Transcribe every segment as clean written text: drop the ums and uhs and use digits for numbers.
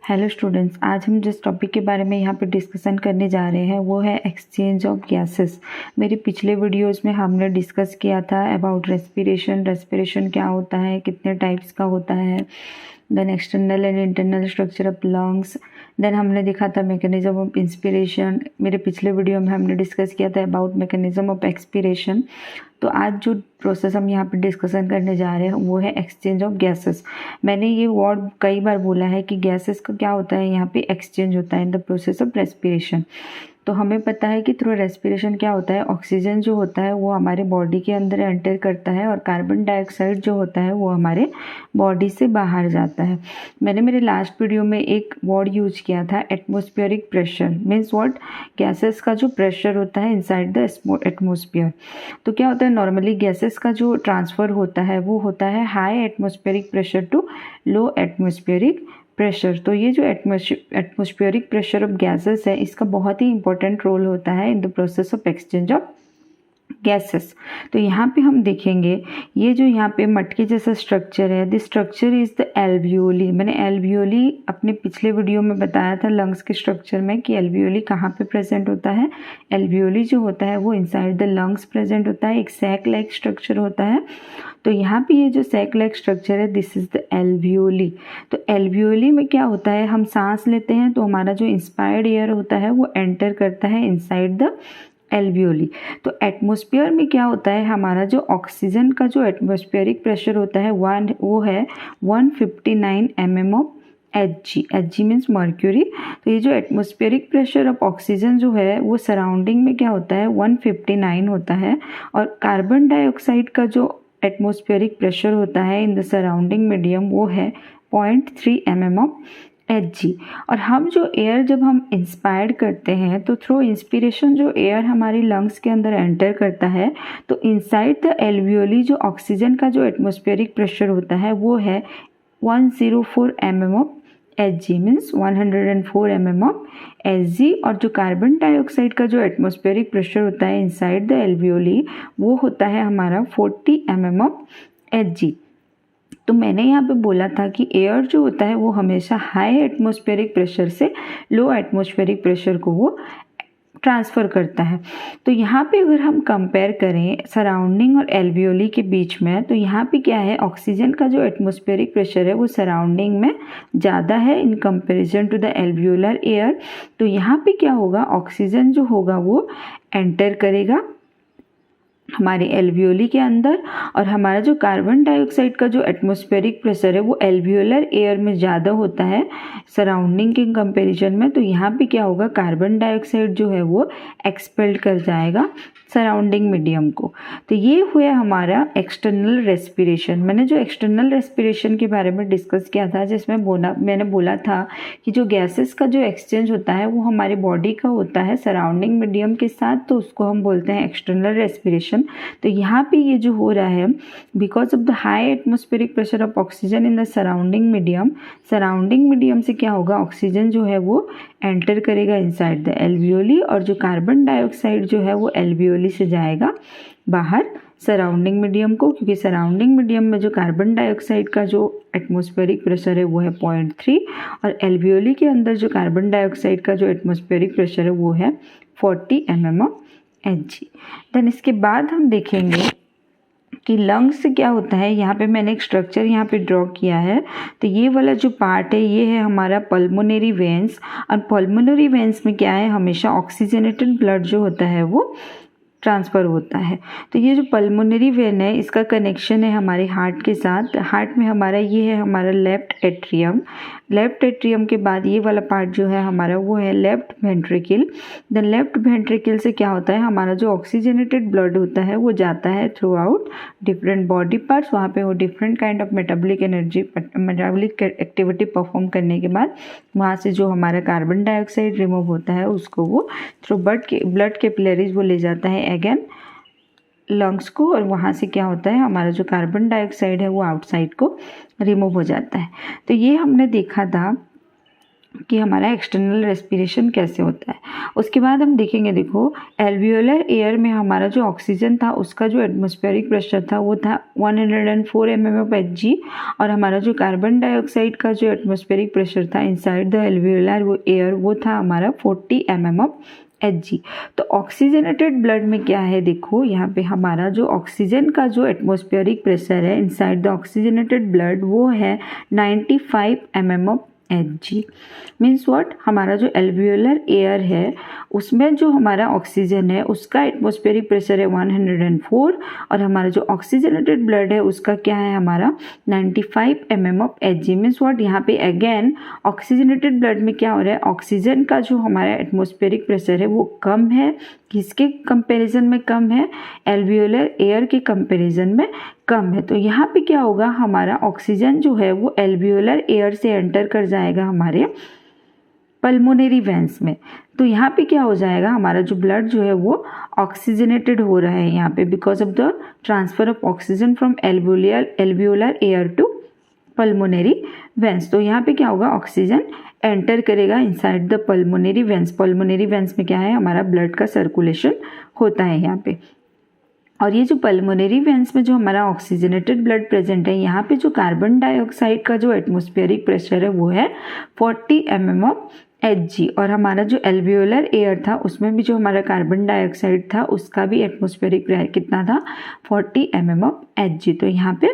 Hello students, आज हम जिस टॉपिक के बारे में यहाँ पे डिस्कशन करने जा रहे हैं वो है एक्सचेंज ऑफ गैसेस। मेरे पिछले वीडियोस में हमने डिस्कस किया था अबाउट रेस्पिरेशन क्या होता है, कितने टाइप्स का होता है, then external and internal structure of lungs. Then हमने देखा था मैकेनिज्म ऑफ इंस्पिरेशन। मेरे पिछले वीडियो में हमने डिस्कस किया था अबाउट मैकेनिज्म ऑफ एक्सपिरेशन। तो आज जो प्रोसेस हम यहाँ पे डिस्कशन करने जा रहे हैं वो है एक्सचेंज ऑफ गैसेस। मैंने ये वर्ड कई बार बोला है कि गैसेस का क्या होता है, यहाँ पे एक्सचेंज होता है in the process of respiration. तो हमें पता है कि थ्रू रेस्पिरेशन क्या होता है, ऑक्सीजन जो होता है वो हमारे बॉडी के अंदर एंटर करता है और कार्बन डाइऑक्साइड जो होता है वो हमारे बॉडी से बाहर जाता है। मैंने मेरे लास्ट वीडियो में एक वर्ड यूज किया था atmospheric pressure, means what, gases का जो प्रेशर होता है इनसाइड द एटमॉस्फेयर। तो क्या होता है, नॉर्मली गैसेस का जो ट्रांसफ़र होता है वो होता है high atmospheric pressure to low atmospheric pressure. तो ये जो एटमॉस्फेरिक प्रेशर ऑफ गैसेस है इसका बहुत ही इंपॉर्टेंट रोल होता है in the process of exchange of gases. तो यहाँ पे हम देखेंगे ये जो यहाँ पे मटके जैसा स्ट्रक्चर है, this structure is the alveoli. मैंने एल्वियोली अपने पिछले वीडियो में बताया था लंग्स के स्ट्रक्चर में कि एल्वियोली कहाँ पे प्रेजेंट होता है। एल्वियोली जो होता है वो इनसाइड द लंग्स प्रेजेंट होता है, एक सैक लाइक स्ट्रक्चर होता है। तो यहाँ पे ये जो सैक लाइक स्ट्रक्चर है दिस इज द एल्वियोली। तो एल्वियोली में क्या होता है, हम सांस लेते हैं तो हमारा जो इंस्पायर्ड एयर होता है वो एंटर करता है इनसाइड द एल्वियोली। तो एटमॉस्फेयर में क्या होता है, हमारा जो ऑक्सीजन का जो एटमॉस्फेरिक प्रेशर होता है वो है 159 mm of Hg means mercury. तो ये जो एटमॉस्फेरिक प्रेशर ऑफ ऑक्सीजन जो है वो सराउंडिंग में क्या होता है 159 होता है, और कार्बन डाइऑक्साइड का जो एटमॉस्फेरिक प्रेशर होता है इन द सराउंडिंग मीडियम वो है 0.3 mm ऑफ Hg। और हम जो एयर जब हम इंस्पायर करते हैं तो थ्रू इंस्पिरेशन जो एयर हमारी लंग्स के अंदर एंटर करता है तो इनसाइड द एल्वियोली जो ऑक्सीजन का जो एटमॉस्फेरिक प्रेशर होता है वो है 104 mm of Hg means 104 mm of Hg। और जो कार्बन डाइऑक्साइड का जो एटमॉस्फेरिक प्रेशर होता है इनसाइड द एल्वियोली वो होता है हमारा 40 mm ऑफ Hg। तो मैंने यहाँ पे बोला था कि एयर जो होता है वो हमेशा हाई एटमॉस्फेरिक प्रेशर से लो एटमॉस्फेरिक प्रेशर को वो ट्रांसफ़र करता है। तो यहाँ पे अगर हम कंपेयर करें सराउंडिंग और एल्वियोली के बीच में, तो यहाँ पे क्या है, ऑक्सीजन का जो एटमॉस्फेरिक प्रेशर है वो सराउंडिंग में ज़्यादा है in comparison to the alveolar air. तो यहाँ पे क्या होगा, ऑक्सीजन जो होगा वो एंटर करेगा हमारे एल्वियोली के अंदर, और हमारा जो कार्बन डाइऑक्साइड का जो एटमॉस्फेरिक प्रेशर है वो एल्वियोलर एयर में ज़्यादा होता है सराउंडिंग के कंपैरिजन में। तो यहाँ पे क्या होगा, कार्बन डाइऑक्साइड जो है वो एक्सपेल्ड कर जाएगा सराउंडिंग मीडियम को। तो ये हुआ हमारा एक्सटर्नल रेस्पिरेशन। मैंने जो एक्सटर्नल रेस्पिरेशन के बारे में डिस्कस किया था जिसमें मैंने बोला था कि जो गैसेस का जो एक्सचेंज होता है वो हमारी बॉडी का होता है सराउंडिंग मीडियम के साथ, तो उसको हम बोलते हैं एक्सटर्नल रेस्पिरेशन। तो यहाँ पे ये जो हो रहा है because of the high atmospheric pressure of oxygen in the surrounding medium से क्या होगा, ऑक्सीजन जो है वो एंटर करेगा इनसाइड द एल्वियोली, और जो कार्बन डाइऑक्साइड जो है वो एल्वियोली से जाएगा बाहर सराउंडिंग मीडियम को, क्योंकि सराउंडिंग मीडियम में जो कार्बन डाइऑक्साइड का जो एटमॉस्फेरिक प्रेशर है वो है 0.3, और एल्वियोली के अंदर जो कार्बन डाइऑक्साइड का जो एटमॉस्फेरिक प्रेशर है वो है 40 mm ऑफ Hg। देन इसके बाद हम देखेंगे कि लंग्स से क्या होता है। यहाँ पे मैंने एक स्ट्रक्चर यहाँ पे ड्रॉ किया है। तो ये वाला जो पार्ट है ये है हमारा पल्मोनरी वेन्स, और पल्मोनरी वेन्स में क्या है, हमेशा ऑक्सीजनेटेड ब्लड जो होता है वो ट्रांसफ़र होता है। तो ये जो पल्मोनरी वेन है इसका कनेक्शन है हमारे हार्ट के साथ। हार्ट में हमारा ये है हमारा लेफ्ट एट्रियम के बाद ये वाला पार्ट जो है हमारा वो है left ventricle. The left ventricle से क्या होता है, हमारा जो ऑक्सीजनेटेड ब्लड होता है वो जाता है through out different body parts. वहाँ पे वो different kind of metabolic activity perform करने के बाद वहाँ से जो हमारा कार्बन डाइऑक्साइड रिमूव होता है उसको वो थ्रू ब्लड कैपिलरीज वो ले जाता है अगेन लंग्स को, और वहाँ से क्या होता है, हमारा जो कार्बन डाइऑक्साइड है वो आउटसाइड को रिमूव हो जाता है। तो ये हमने देखा था कि हमारा एक्सटर्नल रेस्पिरेशन कैसे होता है। उसके बाद हम देखेंगे, देखो एल्वियोलर एयर में हमारा जो ऑक्सीजन था उसका जो एटमॉस्फेरिक प्रेशर था वो था 104 mmHg, और हमारा जो कार्बन डाइऑक्साइड का जो एटमॉस्फेरिक प्रेशर था इनसाइड द एल्वियोलर एयर वो था हमारा 40 mmHg। तो ऑक्सीजनेटेड ब्लड में क्या है, देखो यहाँ पे हमारा जो ऑक्सीजन का जो एटमॉस्फेरिक प्रेशर है इनसाइड द ऑक्सीजनेटेड ब्लड वो है 95 mmHg। मीन्स व्हाट, हमारा जो एल्वियोलर एयर है उसमें जो हमारा ऑक्सीजन है उसका एटमॉस्फेरिक प्रेशर है 104, और हमारा जो ऑक्सीजनेटेड ब्लड है उसका क्या है हमारा 95 mmHg। मीन्स व्हाट, यहाँ पे अगेन ऑक्सीजनेटेड ब्लड में क्या हो रहा है, ऑक्सीजन का जो हमारा एटमॉस्फेरिक प्रेशर है वो कम है, किसके कंपैरिजन में कम है, एल्वियोलर एयर के कंपैरिजन में कम है। तो यहाँ पे क्या होगा, हमारा ऑक्सीजन जो है वो एल्वियोलर एयर से एंटर कर जाएगा हमारे पल्मोनरी वेंस में। तो यहाँ पे क्या हो जाएगा, हमारा जो ब्लड जो है वो ऑक्सीजनेटेड हो रहा है यहाँ पे because of the transfer of oxygen from alveolar air to pulmonary veins. तो यहाँ पे क्या होगा, ऑक्सीजन एंटर करेगा inside the pulmonary veins. Pulmonary veins में क्या है, हमारा ब्लड का सर्कुलेशन होता है यहाँ पे। और ये जो पल्मोनरी वेंस में जो हमारा ऑक्सीजनेटेड ब्लड प्रेजेंट है, यहाँ पे जो कार्बन डाइऑक्साइड का जो एटमॉस्फेरिक प्रेशर है वो है 40 mmHg, और हमारा जो एल्वियोलर एयर था उसमें भी जो हमारा कार्बन डाइऑक्साइड था उसका भी एटमॉस्फेरिक प्रेशर कितना था 40 mmHg। तो यहाँ पे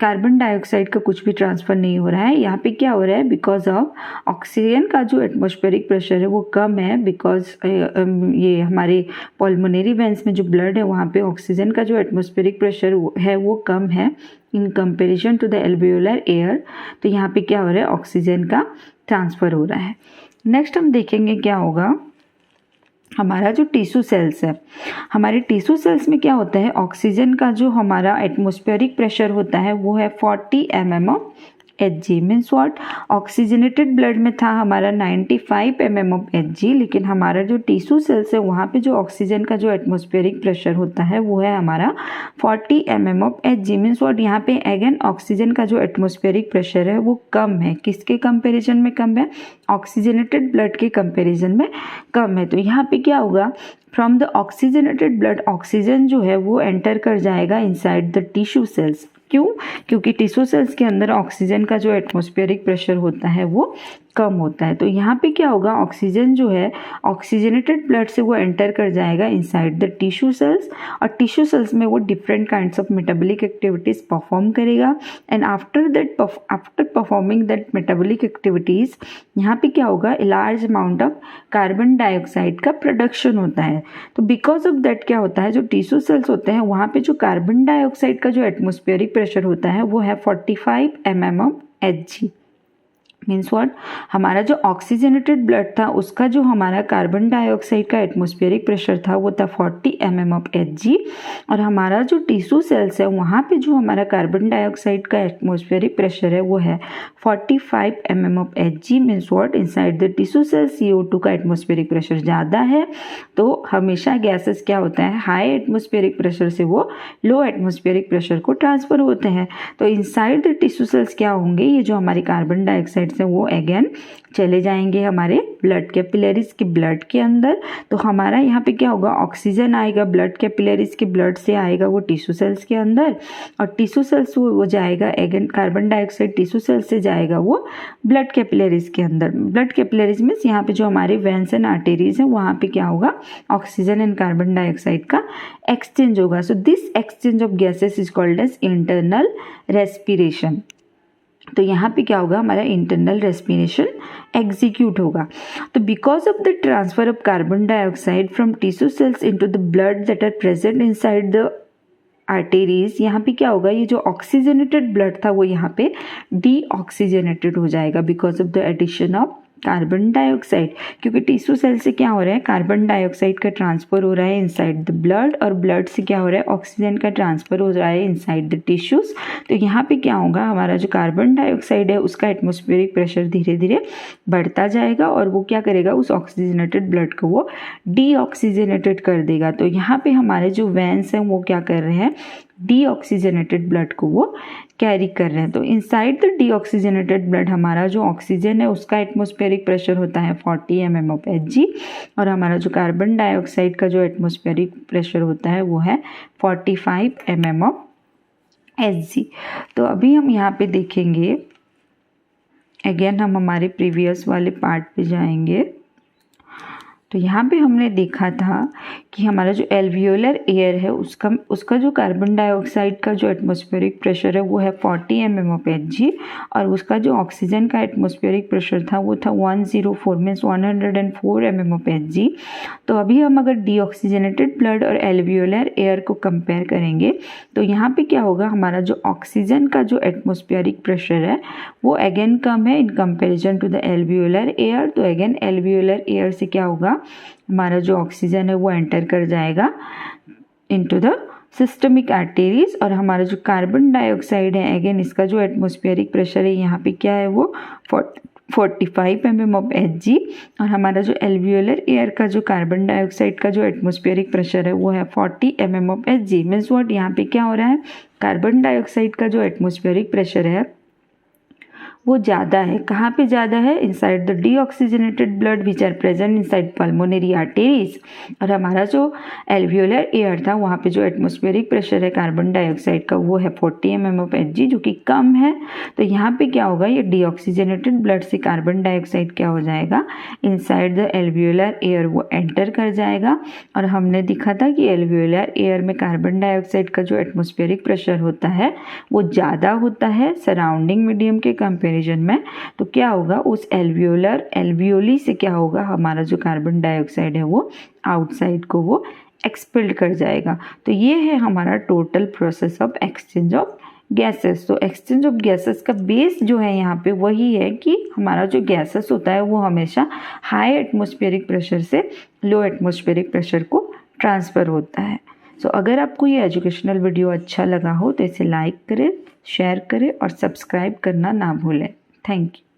कार्बन डाइऑक्साइड का कुछ भी ट्रांसफर नहीं हो रहा है, यहाँ पे क्या हो रहा है, बिकॉज ऑफ ऑक्सीजन का जो एटमॉस्फेरिक प्रेशर है वो कम है, बिकॉज ये हमारे पल्मोनरी वेंस में जो ब्लड है वहाँ पे ऑक्सीजन का जो एटमॉस्फेरिक प्रेशर है वो कम है in comparison to the alveolar air. तो यहाँ पे क्या हो रहा है, ऑक्सीजन का ट्रांसफ़र हो रहा है। नेक्स्ट हम देखेंगे क्या होगा, हमारा जो टिश्यू सेल्स है, हमारे टिश्यू सेल्स में क्या होता है, ऑक्सीजन का जो हमारा एटमॉस्फेरिक प्रेशर होता है वो है 40 mmHg। Means what, oxygenated blood में था हमारा 95 mmHg, लेकिन हमारा जो टिश्यू सेल्स है वहाँ पे जो ऑक्सीजन का जो एटमॉस्फेरिक प्रेशर होता है वो है हमारा 40 mmHg। मीन्स व्हाट, यहाँ पे अगेन ऑक्सीजन का जो एटमॉस्फेरिक प्रेशर है वो कम है, किसके कंपैरिजन में कम है, ऑक्सीजनेटेड ब्लड के कंपैरिजन में कम है। तो यहाँ पे क्या होगा, from the oxygenated blood oxygen जो है वो एंटर कर जाएगा इनसाइड द टिश्यू सेल्स। क्यों, क्योंकि टिश्यू सेल्स के अंदर ऑक्सीजन का जो एटमॉस्फेरिक प्रेशर होता है वो कम होता है। तो यहाँ पे क्या होगा, ऑक्सीजन जो है ऑक्सीजनेटेड ब्लड से वो एंटर कर जाएगा इनसाइड द टिश्यू सेल्स, और टिश्यू सेल्स में वो different kinds of metabolic activities perform करेगा। And after performing that metabolic activities यहाँ पे क्या होगा, large amount of carbon dioxide का प्रोडक्शन होता है। तो बिकॉज ऑफ दैट क्या होता है, जो टिश्यू सेल्स होते हैं वहाँ पे जो कार्बन डाइऑक्साइड का जो एटमॉस्फेरिक प्रेशर होता है वो है 45 mmHg। मीन्स व्हाट, हमारा जो ऑक्सीजनेटेड ब्लड था उसका जो हमारा कार्बन डाइऑक्साइड का एटमॉस्फेरिक प्रेशर था वो था 40 mmHg, और हमारा जो टिश्यू सेल्स है वहाँ पे जो हमारा कार्बन डाइऑक्साइड का एटमॉस्फेरिक प्रेशर है वो है 45 mmHg। Means what, inside the tissue cell CO2 का एटमॉस्फेरिक प्रेशर ज़्यादा है, तो हमेशा गैसेस क्या होता है, हाई एटमॉस्फेरिक प्रेशर से वो लो एटमॉस्फेरिक प्रेशर को ट्रांसफ़र होते हैं। तो इनसाइड द टिश्यू सेल्स क्या होंगे, ये जो हमारी कार्बन डाइऑक्साइड से वो अगेन चले जाएंगे हमारे ब्लड कैपिलरीज के ब्लड के अंदर। तो हमारा यहाँ पे क्या होगा, ऑक्सीजन आएगा ब्लड कैपिलरीज के ब्लड से आएगा वो टिश्यू सेल्स के अंदर, और टिश्यू सेल्स वो जाएगा again, carbon dioxide tissue cells से जाएगा वो ब्लड कैपिलरीज के अंदर। ब्लड कैपिलरीज मीन्स यहाँ पे जो हमारे वेंस एंड आर्टेरीज हैं वहाँ पे क्या होगा, ऑक्सीजन एंड कार्बन डाइऑक्साइड का एक्सचेंज होगा। So this exchange of gases is called as internal respiration. तो यहाँ पे क्या होगा, हमारा इंटरनल रेस्पिरेशन एग्जीक्यूट होगा। तो because of the transfer of carbon dioxide from tissue cells into the blood that are present inside the arteries, यहाँ पे क्या होगा, ये जो ऑक्सीजनेटेड ब्लड था वो यहाँ पे डीऑक्सीजनेटेड हो जाएगा because of the addition of carbon dioxide, क्योंकि टिश्यू सेल से क्या हो रहा है, कार्बन डाइऑक्साइड का ट्रांसफर हो रहा है इनसाइड द ब्लड, और ब्लड से क्या हो रहा है, ऑक्सीजन का ट्रांसफर हो रहा है इनसाइड द टिश्यूज। तो यहाँ पे क्या होगा, हमारा जो कार्बन डाइऑक्साइड है उसका एटमॉस्फेरिक प्रेशर धीरे धीरे बढ़ता जाएगा, और वो क्या करेगा, उस ऑक्सीजनेटेड ब्लड को वो डीऑक्सीजनेटेड कर देगा। तो यहाँ पे हमारे जो वेंस हैं वो क्या कर रहे हैं, डीऑक्सीजनेटेड ब्लड को वो कैरी कर रहे हैं। तो इनसाइड द डीऑक्सीजनेटेड ब्लड हमारा जो ऑक्सीजन है उसका एटमॉस्फेरिक प्रेशर होता है 40 mm ऑफ Hg, और हमारा जो कार्बन डाइऑक्साइड का जो एटमॉस्फेरिक प्रेशर होता है वो है 45 mm ऑफ Hg। तो अभी हम यहाँ पे देखेंगे, अगेन हम हमारे प्रीवियस वाले पार्ट पे जाएंगे। तो यहाँ पे हमने देखा था कि हमारा जो एल्वियोलर एयर है उसका जो कार्बन डाइऑक्साइड का जो एटमॉस्फेरिक प्रेशर है वो है 40 mm ऑफ Hg, और उसका जो ऑक्सीजन का एटमॉस्फेरिक प्रेशर था वो था 104 मीन्स 104 mm ऑफ Hg। तो अभी हम अगर डीऑक्सीजनेटेड ब्लड और एल्वियोलर एयर को कंपेयर करेंगे तो यहाँ पे क्या होगा, हमारा जो ऑक्सीजन का जो एटमॉस्फेरिक प्रेशर है वो अगेन कम है in comparison to the alveolar air. तो अगेन एल्वियोलर एयर से क्या होगा, हमारा जो ऑक्सीजन है वो एंटर कर जाएगा इनटू द सिस्टमिक आर्टेरीज, और हमारा जो कार्बन डाइऑक्साइड है अगेन इसका जो एटमॉस्फेरिक प्रेशर है यहाँ पे क्या है वो 45 mm ऑफ Hg, और हमारा जो एल्वियोलर एयर का जो कार्बन डाइऑक्साइड का जो एटमॉस्फेरिक प्रेशर है वो है 40 mm of Hg। Means what, यहाँ पे क्या हो रहा है, कार्बन डाइऑक्साइड का जो एटमॉस्फेरिक प्रेशर है वो ज़्यादा है। कहाँ पे ज़्यादा है, inside the deoxygenated blood which are present inside pulmonary arteries, और हमारा जो एल्वियोलर एयर था वहाँ पे जो एटमॉस्फेरिक प्रेशर है कार्बन डाइऑक्साइड का वो है 40 mm ऑफ Hg, जो कि कम है। तो यहाँ पे क्या होगा, ये डीऑक्सीजनेटेड ब्लड से कार्बन डाइऑक्साइड क्या हो जाएगा, इनसाइड द एल्वियोलर एयर वो एंटर कर जाएगा। और हमने दिखा था कि एल्वियोलर एयर में कार्बन डाइऑक्साइड का जो एटमॉस्फेरिक प्रेशर होता है वो ज़्यादा होता है सराउंडिंग मीडियम के कंपेरिजन में। तो क्या होगा, उस एल्वियोली से क्या होगा, हमारा जो कार्बन डाइऑक्साइड है वो आउटसाइड को वो एक्सपेल्ड कर जाएगा। तो ये है हमारा total process of exchange of gases. तो एक्सचेंज ऑफ गैसेस का बेस जो है यहाँ पे वही है कि हमारा जो गैसेस होता है वो हमेशा हाई एटमॉस्फेरिक प्रेशर से लो एटमॉस्फेरिक प्रेशर को ट्रांसफ़र होता है। सो अगर आपको ये एजुकेशनल वीडियो अच्छा लगा हो तो इसे लाइक करें, शेयर करें और सब्सक्राइब करना ना भूलें। Thank you.